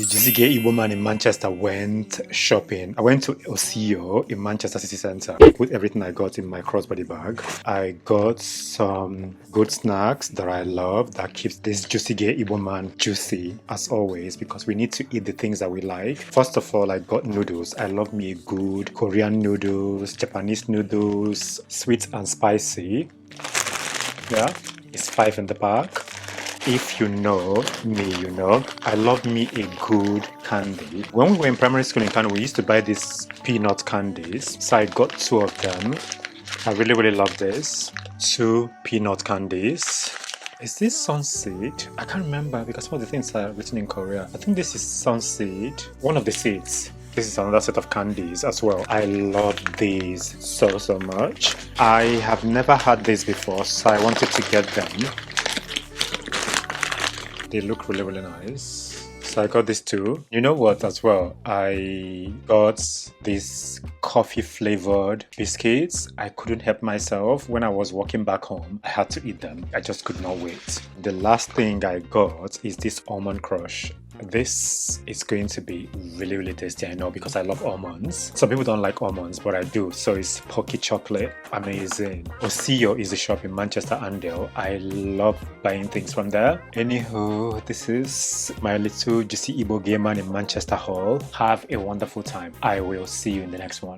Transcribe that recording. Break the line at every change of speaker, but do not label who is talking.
The Jizige Igbo man in Manchester went shopping. I went to Osio in Manchester City Centre. I put everything I got in my crossbody bag. I got some good snacks that I love that keeps this Jizige Igbo man juicy as always, because we need to eat the things that we like. First of all, I got noodles. I love me a good Korean noodles, Japanese noodles, sweet and spicy. Yeah, it's 5 in the pack. If you know me, you know I love me a good candy. When we were in primary school in Kano, we used to buy these peanut candies. So I got 2 of them. I really love this. 2 peanut candies. Is this sunseed? I can't remember because some of the things are written in Korea. I think this is sunseed. One of the seeds. This is another set of candies as well. I love these so much. I have never had this before, so I wanted to get them. They look really nice. So I got this too. You know what as well? I got these coffee flavored biscuits. I couldn't help myself. When I was walking back home, I had to eat them. I just could not wait. The last thing I got is this almond crush. This is going to be really tasty, I know, because I love almonds. Some people don't like almonds, but I do. So it's Pocky chocolate. Amazing. Osio is the shop in Manchester Andale. I love buying things from there. Anywho, this is my little juicy Igbo gay man in Manchester Hall. Have a wonderful time. I will see you in the next one.